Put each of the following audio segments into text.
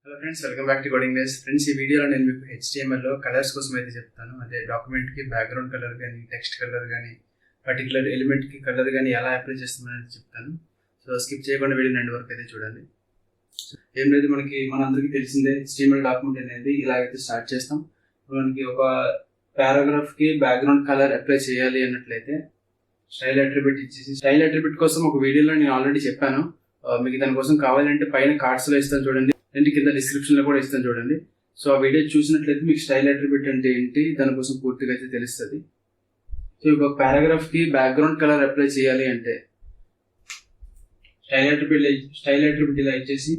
Hello friends, welcome back to coding days. Friends, ఈ వీడియోలో నేను మీకు HTML లో కలర్స్ కోసం అయితే చెప్తాను. అదే డాక్యుమెంట్కి బ్యాక్గ్రౌండ్ కలర్ కానీ, టెక్స్ట్ కలర్ కానీ, పర్టికులర్ ఎలిమెంట్కి కలర్ కానీ ఎలా అప్లై చేస్తామని చెప్తాను. సో స్కిప్ చేయకుండా వీడియో ఎండ్ వరకు అయితే చూడండి. ఏం లేదు, మనందరికీ తెలిసిందే HTML డాక్యుమెంట్ అనేది ఇలాగైతే స్టార్ట్ చేస్తాం. మనకి ఒక పారాగ్రాఫ్కి బ్యాక్గ్రౌండ్ కలర్ అప్లై చేయాలి అన్నట్లయితే స్టైల్ అట్రిబ్యూట్ ఇచ్చేసి, స్టైల్ అట్రిబ్యూట్ కోసం ఒక వీడియోలో నేను ఆల్రెడీ చెప్పాను. మీకు దానికోసం కావాలంటే పైన కార్డ్స్లో ఇస్తాను చూడండి, ఏంటి కింద డిస్క్రిప్షన్లో కూడా ఇస్తాను చూడండి. సో ఆ వీడియో చూసినట్లయితే మీకు స్టైల్ అట్రిబ్యూట్ అంటే ఏంటి దానికోసం పూర్తిగా అయితే తెలుస్తుంది. సో ఒక పారాగ్రాఫ్కి బ్యాక్గ్రౌండ్ కలర్ అప్లై చేయాలి అంటే స్టైల్ అట్రిబ్యూట్ ఇలా ఇచ్చేసి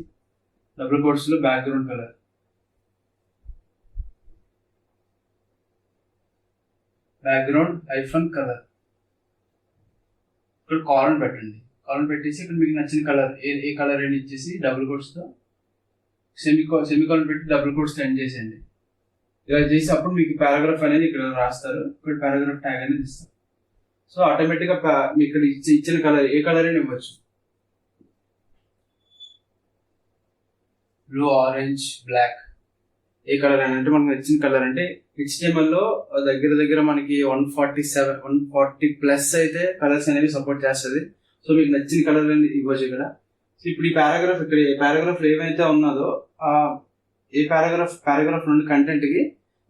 డబుల్ కోట్స్లో బ్యాక్గ్రౌండ్ కలర్, బ్యాక్గ్రౌండ్ -కలర్, ఇక్కడ కాలన్ పెట్టండి. కాలన్ పెట్టేసి ఇక్కడ మీకు నచ్చిన కలర్ ఏ కలర్ అని ఇచ్చేసి డబుల్ కోట్స్తో సెమికాలన్ పెట్టి డబుల్ కోట్స్ ఎండ్ చేసేయండి. ఇలా చేసి అప్పుడు మీకు పారాగ్రాఫ్ అనేది ఇక్కడ రాస్తారు, ఇక్కడ పారాగ్రాఫ్ ట్యాగ్ అనేది ఇస్తారు. సో ఆటోమేటిక్గా మీకు ఇక్కడ ఇచ్చిన కలర్ ఏ కలర్ అయినా ఇవ్వచ్చు, బ్లూ, ఆరెంజ్, బ్లాక్, ఏ కలర్ అని. అంటే మనకు నచ్చిన కలర్ అంటే HTML లో దగ్గర మనకి 140+ అయితే కలర్స్ అనేవి సపోర్ట్ చేస్తుంది. సో మీకు నచ్చిన కలర్ అనేది ఇవ్వచ్చు ఇక్కడ. సో ఇప్పుడు ఈ పారాగ్రాఫ్ ఇక్కడ పారాగ్రాఫ్ ఏమైతే ఉన్నదో ఏ పారాగ్రాఫ్ నుండి కంటెంట్ కి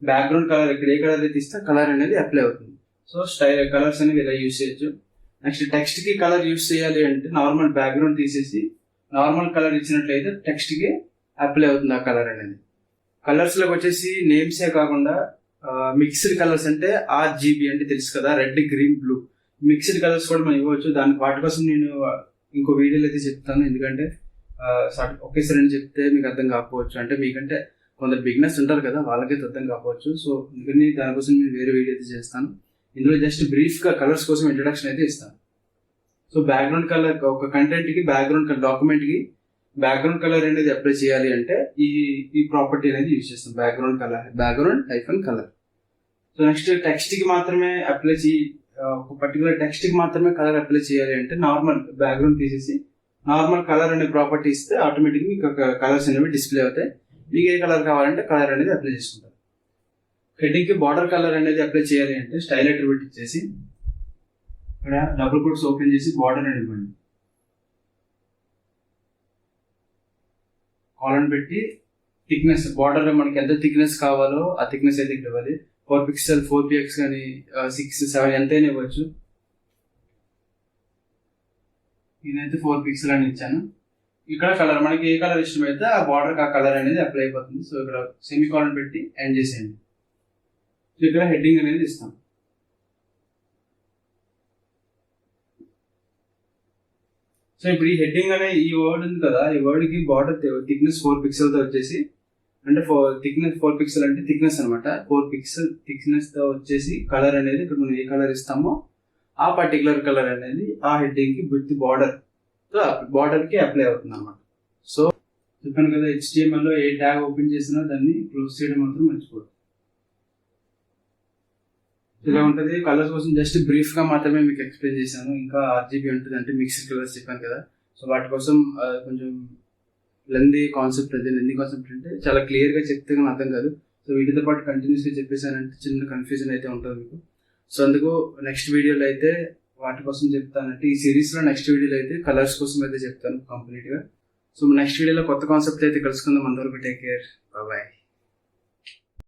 బ్యాక్గ్రౌండ్ కలర్ ఇక్కడ ఏ కలర్ అయితే ఇస్తే కలర్ అనేది అప్లై అవుతుంది. సో కలర్స్ అనేవి ఇలా యూజ్ చేయొచ్చు. నెక్స్ట్ టెక్స్ట్ కి కలర్ యూజ్ చేయాలి అంటే నార్మల్ బ్యాక్గ్రౌండ్ తీసేసి నార్మల్ కలర్ ఇచ్చినట్లయితే టెక్స్ట్ కి అప్లై అవుతుంది ఆ కలర్ అనేది. కలర్స్ లోకి వచ్చేసి నేమ్సే కాకుండా మిక్స్డ్ కలర్స్ అంటే RGB అంటే తెలుసు కదా, red, green, blue, mixed colours కూడా మనం ఇవ్వచ్చు. వాటి కోసం నేను ఇంకో వీడియోలో అయితే చెప్తాను, ఎందుకంటే ఒకేసారి అని చెప్తే మీకు అర్థం కాకపోవచ్చు. అంటే మీకంటే కొందరు బిగినర్స్ ఉంటారు కదా, వాళ్ళకైతే అర్థం కాకపోవచ్చు. సో అందుకని దానికోసం నేను వేరే వీడియో అయితే చేస్తాను. ఇందులో జస్ట్ బ్రీఫ్గా కలర్స్ కోసం ఇంట్రడక్షన్ అయితే ఇస్తాను. సో బ్యాక్గ్రౌండ్ కలర్ ఒక కంటెంట్కి డాక్యుమెంట్కి బ్యాక్గ్రౌండ్ కలర్ అనేది అప్లై చేయాలి అంటే ఈ ప్రాపర్టీ అనేది యూజ్ చేస్తాం, బ్యాక్గ్రౌండ్ -కలర్. సో నెక్స్ట్ టెక్స్ట్కి మాత్రమే అప్లై ఒక పర్టికులర్ టెక్స్ట్కి మాత్రమే కలర్ అప్లై చేయాలి అంటే నార్మల్ బ్యాక్గ్రౌండ్ తీసేసి నార్మల్ కలర్ అనే ప్రాపర్టీ ఇస్తే ఆటోమేటిక్గా మీకు కలర్స్ అనేవి డిస్ప్లే అవుతాయి. మీకు ఏ కలర్ కావాలంటే కలర్ అనేది అప్లై చేసుకుంటారు. హెడ్డింగ్కి బార్డర్ కలర్ అనేది అప్లై చేయాలి అంటే స్టైల్ అట్రిబ్యూట్ ఇచ్చేసి ఇక్కడ డబుల్ కోట్స్ ఓపెన్ చేసి బార్డర్ అని ఇవ్వండి. కాలన్ పెట్టి థిక్నెస్, బార్డర్ మనకి ఎంత థిక్నెస్ కావాలో ఆ థిక్నెస్ అయితే ఇక్కడ ఇవ్వాలి. 4 పిక్సెల్, 4px కానీ 6, 7 ఎంతైనా ఇవ్వచ్చు. నేనైతే 4 పిక్సెల్ అని ఇచ్చాను. ఇక్కడ కలర్ మనకి ఏ కలర్ ఇష్టమైతే ఆ బార్డర్కి ఆ కలర్ అనేది అప్లై అయిపోతుంది. సో ఇక్కడ సెమీకాలన్ పెట్టి ఎండ్ చేసేయండి. సో ఇక్కడ హెడ్డింగ్ అనేది ఇస్తాం. సో ఇప్పుడు ఈ హెడ్డింగ్ అనే ఈ వర్డ్ ఉంది కదా, ఈ వర్డ్కి బార్డర్ థిక్నెస్ 4 పిక్సెల్తో వచ్చేసి, అంటే థిక్నెస్ 4 పిక్సెల్ అంటే థిక్నెస్ అనమాట. 4 పిక్సెల్ థిక్నెస్తో వచ్చేసి కలర్ అనేది ఇక్కడ మనం ఏ కలర్ ఇస్తామో ఆ పర్టికులర్ కలర్ అనేది ఆ హెడ్డింగ్కి విత్ బార్డర్కి అప్లై అవుతుంది అనమాట. సో చెప్పాను కదా, HTML లో ఏ ట్యాగ్ ఓపెన్ చేసినా దాన్ని క్లోజ్ చేయడం మాత్రం మర్చిపోదు. ఇలా ఉంటుంది. కలర్స్ కోసం జస్ట్ బ్రీఫ్గా మాత్రమే మీకు ఎక్స్ప్లెయిన్ చేశాను. ఇంకా RGB ఉంటుంది అంటే మిక్స్డ్ కలర్స్ చెప్పాను కదా. సో వాటి కోసం కొంచెం లెందీ కాన్సెప్ట్ అంటే చాలా క్లియర్గా చెప్తే కానీ అర్థం కాదు. సో వీటితో పాటు కంటిన్యూస్గా చెప్పేసానంటే చిన్న కన్ఫ్యూజన్ అయితే ఉంటుంది మీకు. సో అందుకు నెక్స్ట్ వీడియోలో అయితే వాటి కోసం చెప్తానంటే ఈ సిరీస్లో నెక్స్ట్ వీడియోలో అయితే కలర్స్ కోసం అయితే చెప్తాను కంప్లీట్గా. సో నెక్స్ట్ వీడియోలో కొత్త కాన్సెప్ట్ అయితే కలుసుకుందాం. అంతవరకు టేక్ కేర్, బాయ్.